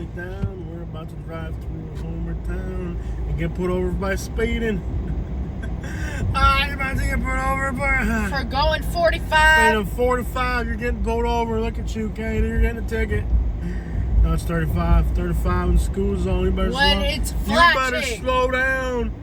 music down. We're about to drive through Homer Town and get put over by speeding. You're about to get put over for going 45. And 45, you're getting pulled over. Look at you, Katie. You're getting a ticket. No, it's 35. 35 in the school zone. You better slow down.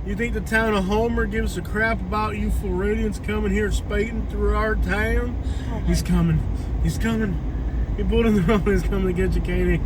You think the town of Homer gives a crap about you Floridians coming here speeding through our town? Oh He's coming. He pulled in the road. He's coming to get you, Katie.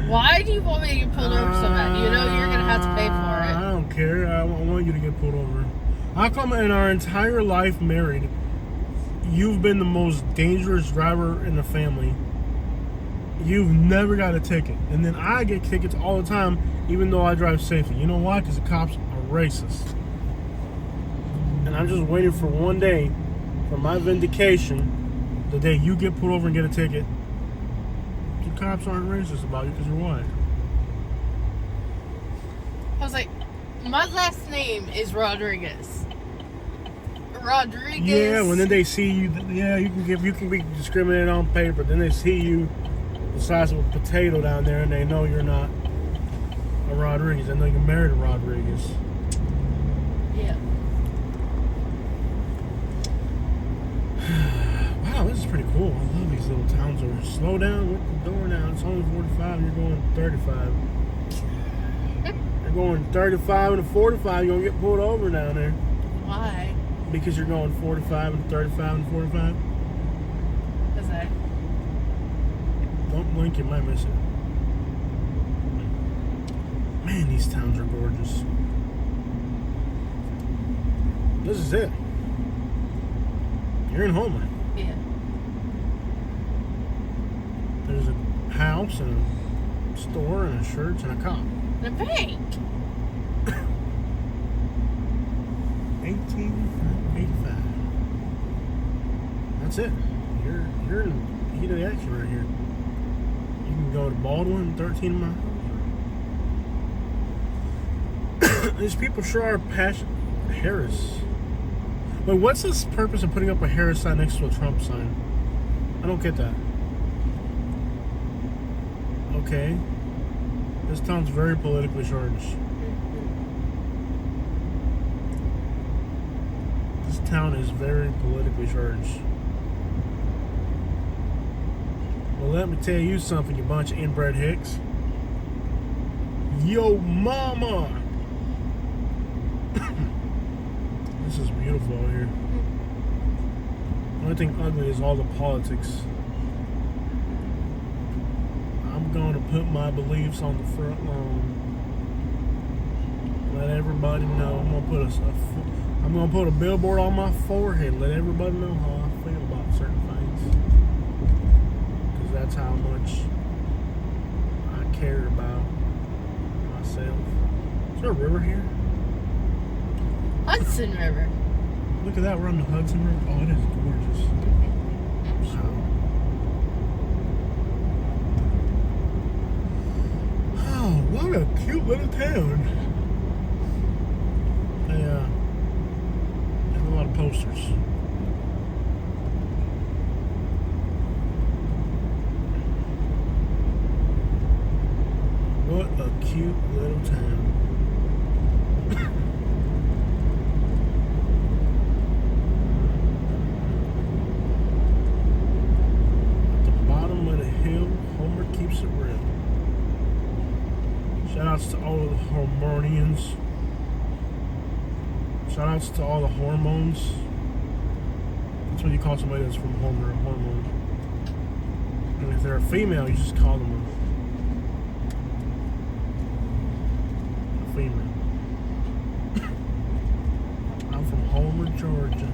Why do you want me to get pulled over so bad? You know you're going to have to pay for it. I don't care. I want you to get pulled over. How come in our entire life married, you've been the most dangerous driver in the family? You've never got a ticket. And then I get tickets all the time, even though I drive safely. You know why? Because the cops are racist. And I'm just waiting for one day for my vindication, the day you get pulled over and get a ticket. The cops aren't racist about you because you're white. I was like, my last name is Rodriguez. Rodriguez. Yeah, when then they see you, you can be discriminated on paper. Then they see you the size of a potato down there, and they know you're not a Rodriguez. They know you're married to Rodriguez. Yeah. Wow, this is pretty cool. I love these little towns over here. Slow down with the door now. It's only 45. You're going 35. You're going 35 and a 45. You're going to get pulled over down there. Why? Because you're going 45 and 35 and 45. Is that? Don't blink, you might miss it. Man, these towns are gorgeous. This is it. You're in Homer. Yeah. There's a house and a store and a church and a cop. And a bank. 1885. That's it. You're in the heat of the action right here. You can go to Baldwin, 13 miles. These people sure are passionate. Harris. Wait, what's the purpose of putting up a Harris sign next to a Trump sign? I don't get that. Okay. This town's very politically charged. This town is very politically charged. Well, let me tell you something, you bunch of inbred hicks. Yo, mama! This is beautiful out here. The only thing ugly is all the politics. I'm going to put my beliefs on the front lawn. Let everybody know. I'm going to put a billboard on my forehead. Let everybody know how I feel about certain things. Because that's how much I care about myself. Is there a river here? Hudson River. Look at that. We're on the Hudson River. Oh, it is gorgeous. Wow. Oh, what a cute little town. Yeah. There's a lot of posters. What a cute little town. At the bottom of the hill, Homer keeps it real. Shoutouts to all of the Hormonians. Shoutouts to all the hormones. That's what you call somebody that's from Homer, a hormone. And if they're a female, you just call them a female. I'm from Homer, Georgia.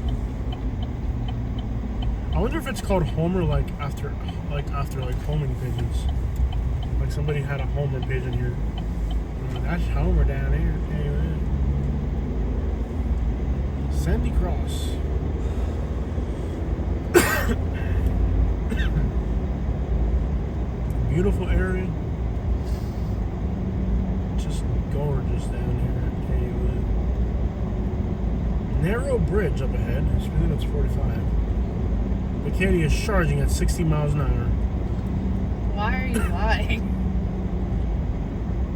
I wonder if it's called Homer after homing pigeons. Like somebody had a Homer pigeon here. That's Homer down here. Hey, man. Sandy Cross. Beautiful area. Just gorgeous down here. Hey, man. Narrow bridge up ahead. I believe that's 45. But Katie is charging at 60 miles an hour. Why are you lying?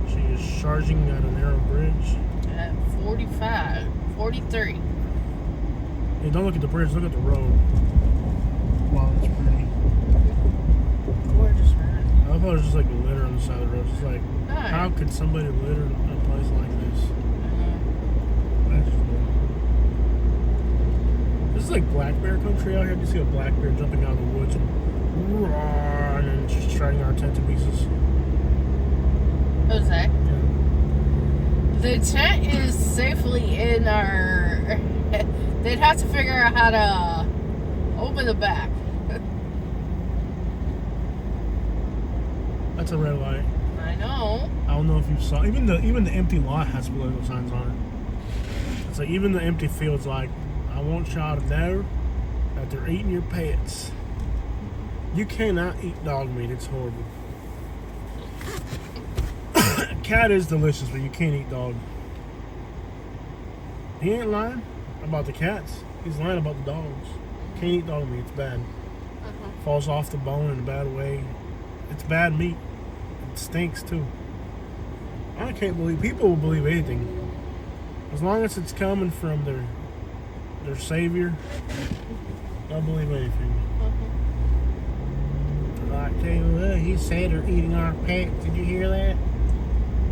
She is charging at a narrow bridge. At 45, 43. Hey, don't look at the bridge, look at the road. Wow, that's pretty. Gorgeous, right? I thought it was just like a litter on the side of the road. It's like, Alright. how could somebody litter in a place like this? That's just weird. This is like black bear country out here. You see a black bear jumping out of the woods and then just shredding our tent to pieces. Jose, Yeah. the tent is safely in our. They'd have to figure out how to open the back. That's a red light. I know. I don't know if you saw. Even the empty lot has political signs on it. It's like even the empty field's like, I want y'all to know that they're eating your pets. You cannot eat dog meat. It's horrible. Cat is delicious, but you can't eat dog. He ain't lying about the cats. He's lying about the dogs. Can't eat dog meat. It's bad. Falls off the bone in a bad way. It's bad meat. It stinks too. I can't believe people will believe anything as long as it's coming from their savior. They'll believe anything. Like, tell you what, he said they're eating our pets. Did you hear that?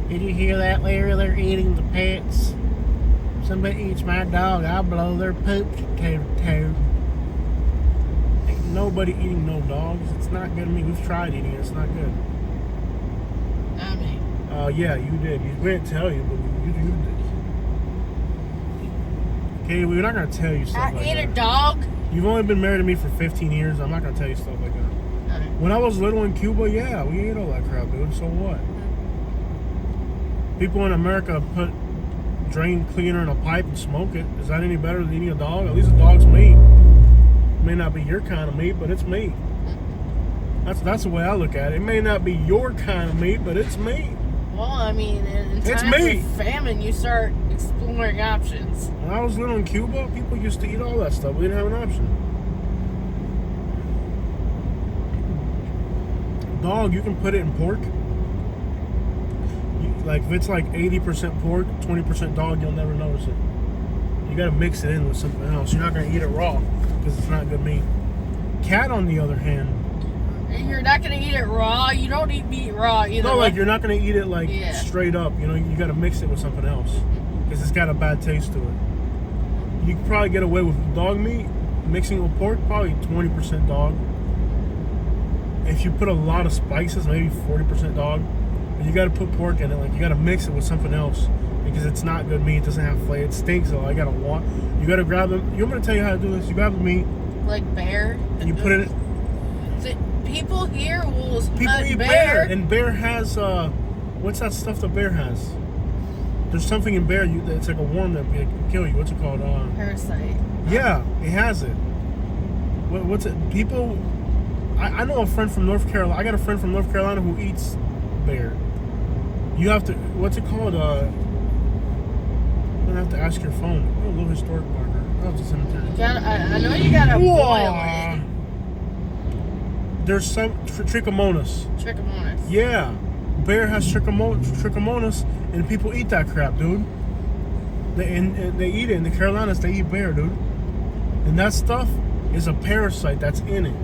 Did you hear that, Larry? They're eating the pets. If somebody eats my dog, I'll blow their poop to toe. Ain't nobody eating no dogs. It's not good meat. We've tried eating it. It's not good. I mean, Yeah, you did. We didn't tell you, but you did. Okay, we're not going to tell you stuff I like ate that. a dog. You've only been married to me for 15 years. I'm not going to tell you stuff like that. When I was little in Cuba, yeah, we ate all that crap, dude. So what? People in America put drain cleaner in a pipe and smoke it. Is that any better than eating a dog? At least a dog's meat. It may not be your kind of meat, but it's meat. That's the way I look at it. It may not be your kind of meat, but it's meat. Well, I mean, in It's times meat. of famine, you start exploring options. When I was little in Cuba, people used to eat all that stuff. We didn't have an option. Dog, you can put it in pork. Like if it's like 80% pork, 20% dog, you'll never notice it. You gotta mix it in with something else. You're not gonna eat it raw because it's not good meat. Cat, on the other hand, You're not gonna eat it raw. You don't eat meat raw either. no, like you're not gonna eat it like Yeah. straight up. You know, you gotta mix it with something else because it's got a bad taste to it. You can probably get away with dog meat mixing with pork, probably 20% dog. If you put a lot of spices, maybe 40% dog. But you gotta put pork in it. Like you gotta mix it with something else because it's not good meat. It doesn't have flavor. It stinks. So you gotta grab them. You want me to tell you how to do this? You grab the meat like bear. and you put it. People here will People hunt eat bear, and bear has what's that stuff the bear has? There's something in bear. It's like a worm that can kill you. What's it called? Parasite. Yeah, it has it. What's it? People. I know a friend from North Carolina. I got a friend from North Carolina who eats bear. You have to. What's it called? I'm gonna have to ask your phone. Oh, a little historic marker. Oh, it's a cemetery. I know you gotta boil it. There's some trichomonas. Trichomonas. Yeah, bear has trichomonas, and people eat that crap, dude. They eat it in the Carolinas. They eat bear, dude, and that stuff is a parasite that's in it.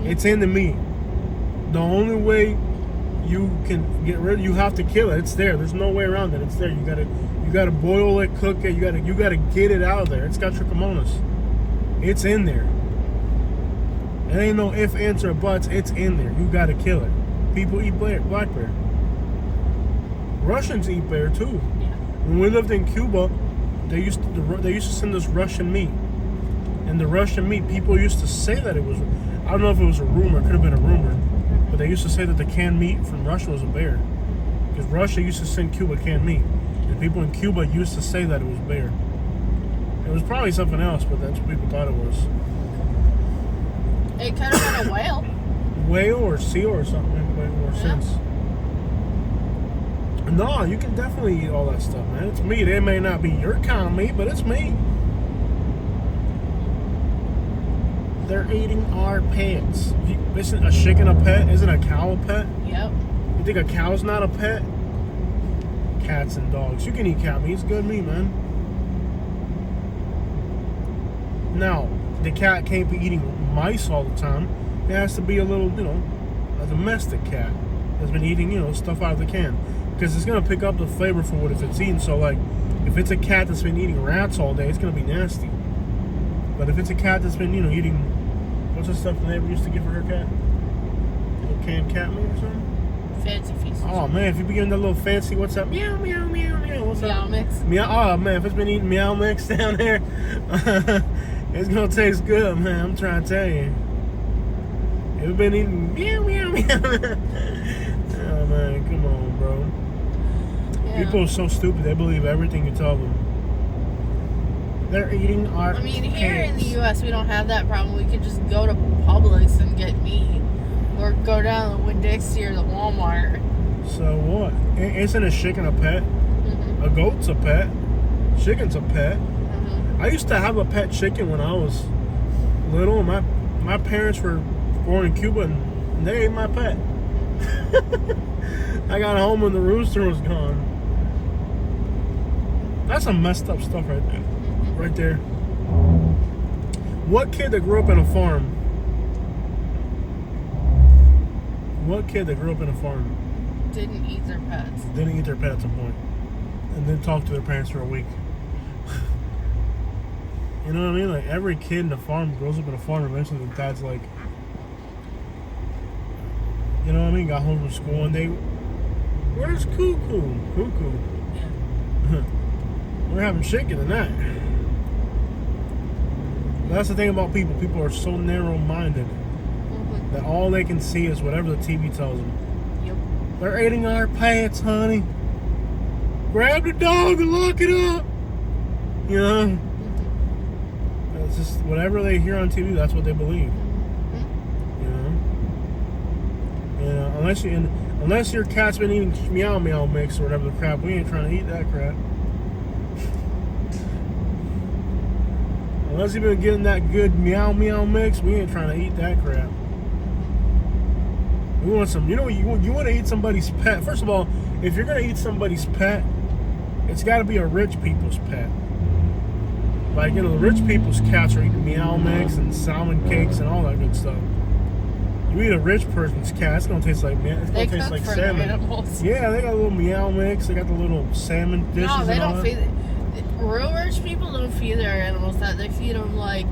It's in the meat. The only way you can get rid of, you have to kill it. It's there. There's no way around it. It's there. You gotta boil it, cook it. You gotta get it out of there. It's got trichomonas. It's in there. It ain't no ifs, ands, or buts. It's in there. You gotta kill it. People eat black bear. Russians eat bear too. Yeah. When we lived in Cuba, they used to send us Russian meat. And the Russian meat, people used to say that it was. I don't know if it was a rumor. It could have been a rumor. But they used to say that the canned meat from Russia was a bear. Because Russia used to send Cuba canned meat. And people in Cuba used to say that it was bear. It was probably something else, but that's what people thought it was. It could have been a whale. Whale or seal or something would make more sense. No, you can definitely eat all that stuff, man. It's meat. It may not be your kind of meat, but it's meat. They're eating our pets. Isn't a chicken a pet? Isn't a cow a pet? Yep. You think a cow's not a pet? Cats and dogs. You can eat cat meat. It's good meat, man. Now, the cat can't be eating mice all the time. It has to be a little, a domestic cat that's been eating, stuff out of the can. Because it's going to pick up the flavor for what it's eating. So, like, if it's a cat that's been eating rats all day, it's going to be nasty. But if it's a cat that's been, eating, what's the stuff the neighbor used to give for her cat? Little canned cat meat or something? Fancy feast. Oh, man, if you be getting that little fancy, what's up? Meow, meow, meow, meow. What's Meow up? mix. Meow. Oh, man, if it's been eating meow mix down there, it's going to taste good, man. I'm trying to tell you. If it's been eating meow, meow, meow. Oh, man, come on, bro. Yeah. People are so stupid. They believe everything you tell them. They're eating our Here in the U.S., we don't have that problem. We can just go to Publix and get meat. Or go down to Winn-Dixie or the Walmart. So what? Isn't a chicken a pet? Mm-hmm. A goat's a pet. Chicken's a pet. Mm-hmm. I used to have a pet chicken when I was little. My parents were born in Cuba and they ate my pet. I got home when the rooster was gone. That's some messed up stuff right there. Right there. What kid that grew up in a farm? What kid that grew up in a farm Didn't eat their pets. didn't eat their pet at some point and then talk to their parents for a week? You know what I mean? Like every kid in the farm grows up in a farm. Eventually, the dad's like, you know what I mean? Got home from school one day. Where's Cuckoo? Cuckoo. Yeah. We're having chicken tonight. But that's the thing about people. People are so narrow-minded Mm-hmm. that all they can see is whatever the TV tells them. Yep. They're eating our pets, honey. Grab the dog and lock it up. You know? Mm-hmm. It's just whatever they hear on TV, that's what they believe. Mm-hmm. You know? Unless your cat's been eating meow meow mix or whatever the crap, we ain't trying to eat that crap. Unless you've been getting that good meow meow mix, we ain't trying to eat that crap. We want some, you want to eat somebody's pet. First of all, if you're going to eat somebody's pet, it's got to be a rich people's pet. Like, the rich people's cats are eating meow mix and salmon cakes and all that good stuff. You eat a rich person's cat, it's going to taste like salmon. Animals. Yeah, they got a little meow mix. They got the little salmon dishes. No, they and all don't that. feed it. Real rich people don't feed their animals that. They feed them like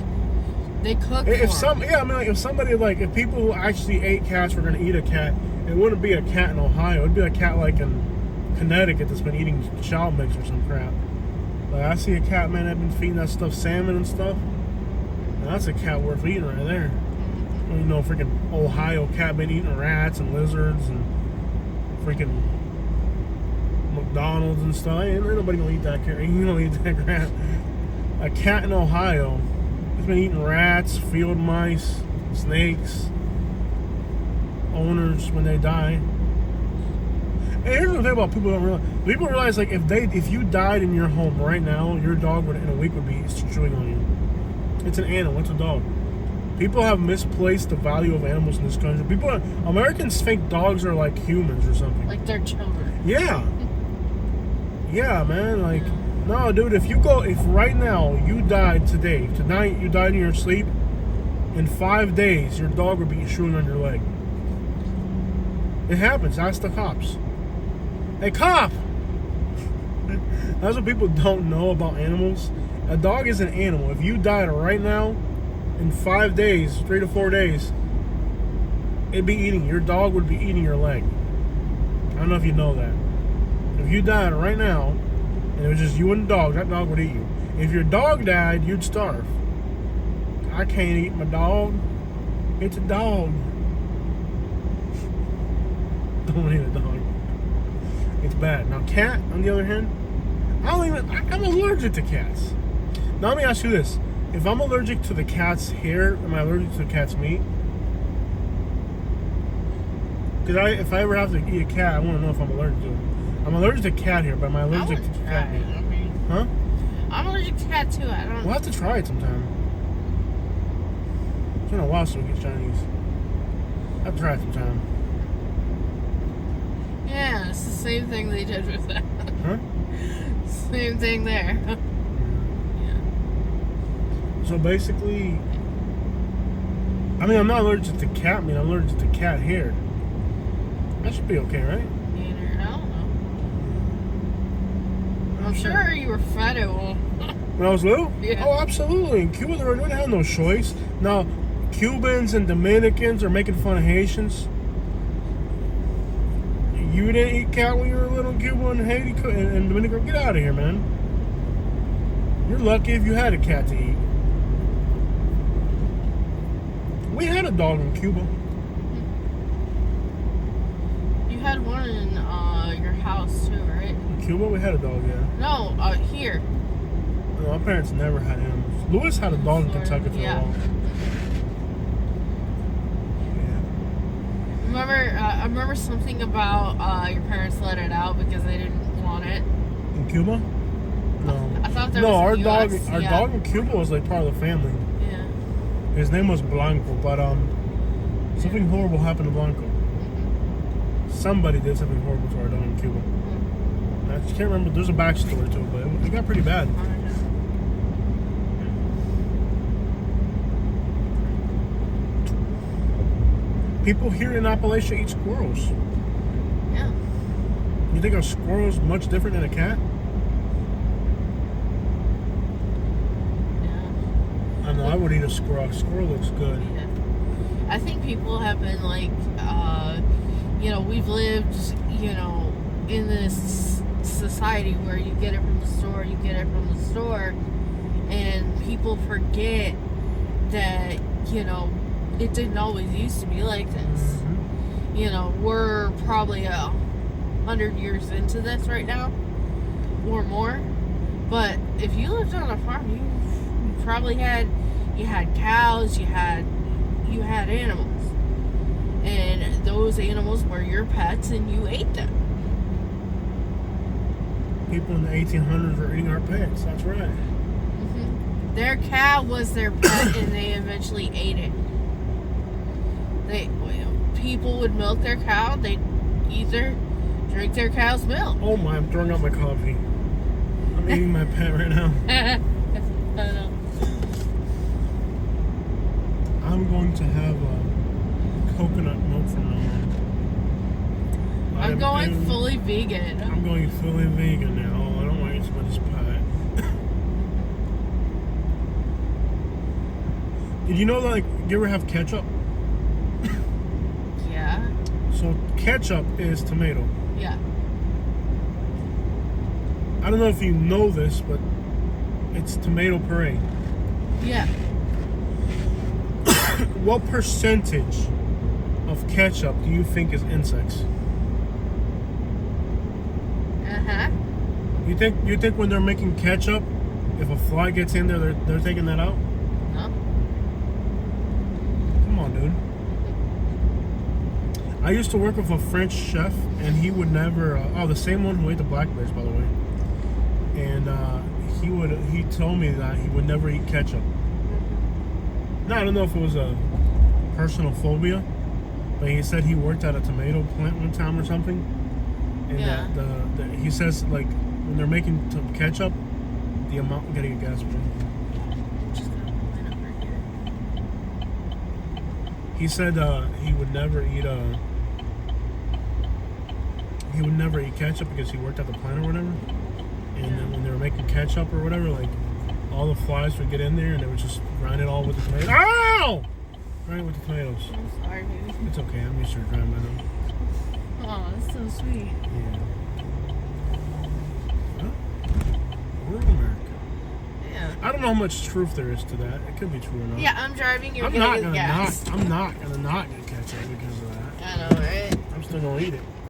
they cook. If for them. if people who actually ate cats were going to eat a cat, it wouldn't be a cat in Ohio. It'd be a cat like in Connecticut that's been eating chow mix or some crap. Like I see a cat, man, that's been feeding that stuff salmon and stuff. And that's a cat worth eating right there. Freaking Ohio cat been eating rats and lizards and freaking McDonald's and stuff. Ain't nobody gonna eat that cat. You don't eat that crap. A cat in Ohio has been eating rats, field mice, snakes, owners when they die. And here's the thing about people don't realize. People realize like if you died in your home right now, your dog would in a week would be chewing on you. It's an animal. It's a dog. People have misplaced the value of animals in this country. Americans think dogs are like humans or something. Like they're children. Yeah. Yeah, man. Like, no, dude. If right now you died tonight you died in your sleep, in 5 days your dog would be chewing on your leg. It happens. Ask the cops. Hey, cop! That's what people don't know about animals. A dog is an animal. If you died right now, in 5 days, 3 to 4 days, your dog would be eating your leg. I don't know if you know that. If you died right now, and it was just you and the dog, that dog would eat you. If your dog died, you'd starve. I can't eat my dog. It's a dog. Don't eat a dog. It's bad. Now, cat, on the other hand, I'm allergic to cats. Now, let me ask you this. If I'm allergic to the cat's hair, am I allergic to the cat's meat? Because if I ever have to eat a cat, I want to know if I'm allergic to it. I'm allergic to cat hair, but am I allergic to cat meat? Huh? I'm allergic to cat too. I don't. We'll have to try it sometime. It's been a while since we get Chinese. I've tried some time. Yeah, it's the same thing they did with that. Huh? Same thing there. Yeah. So basically, I mean, I'm not allergic to cat meat. I'm allergic to cat hair. That should be okay, right? I don't know. I'm sure you were fed it well. When I was little? Yeah. Oh, absolutely. In Cuba, they didn't have no choice. Now, Cubans and Dominicans are making fun of Haitians. You didn't eat cat when you were little in Cuba and Haiti and Dominica? Get out of here, man. You're lucky if you had a cat to eat. We had a dog in Cuba. You had one in your house too, right? In Cuba, we had a dog, yeah. No, here. No, our parents never had animals. Louis had a dog in Kentucky for a while. I remember something about your parents let it out because they didn't want it. In Cuba? No. I thought there no, was our a dog. US, Our yeah. dog in Cuba was like part of the family. Yeah. His name was Blanco, but something horrible happened to Blanco. Somebody did something horrible to our dog in Cuba. I just can't remember. There's a backstory to it, but it got pretty bad. People here in Appalachia eat squirrels. Yeah. You think a squirrel is much different than a cat? Yeah. I know. I would eat a squirrel. A squirrel looks good. Yeah. I think people have been like, we've lived, in this society where you get it from the store, and people forget that, it didn't always used to be like this. Mm-hmm. We're probably 100 years into this right now, or more. But if you lived on a farm, you probably had cows, you had animals, and those animals were your pets, and you ate them. People in the 1800s were eating our pets. That's right. Mm-hmm. Their cow was their pet, and they eventually ate it. People would milk their cow. They'd either drink their cow's milk. Oh my! I'm throwing out my coffee. I'm eating my pet right now. I know. I'm going to have coconut milk from now on. I'm going fully vegan. I'm going fully vegan now. I don't want to eat so much pie. Did you know, like, you ever have ketchup? Yeah. So ketchup is tomato. Yeah. I don't know if you know this, but it's tomato puree. Yeah. What percentage of ketchup do you think is insects? Uh-huh. You think when they're making ketchup, if a fly gets in there, they're taking that out? No. Come on, dude. I used to work with a French chef, and he would never. The same one who ate the blackberries, by the way. And he told me that he would never eat ketchup. Now, I don't know if it was a personal phobia, but he said he worked at a tomato plant one time or something. And Yeah. he says, like, when they're making ketchup, the amount. I'm getting a gas bill. Just gonna pull it over here. He said he would never eat ketchup because he worked at the plant or whatever. And then when they were making ketchup or whatever, like, all the flies would get in there and they would just grind it all with the tomatoes. Ow! Grind it with the tomatoes. I'm sorry, baby. It's okay. I'm used to it grinding by now. Oh, that's so sweet. Yeah. Well, rural America. Yeah. I don't know how much truth there is to that. It could be true or not. Yeah, I'm driving. You're I'm not getting gonna gas. I'm not gonna not get ketchup because of that. I know, right? I'm still gonna eat it.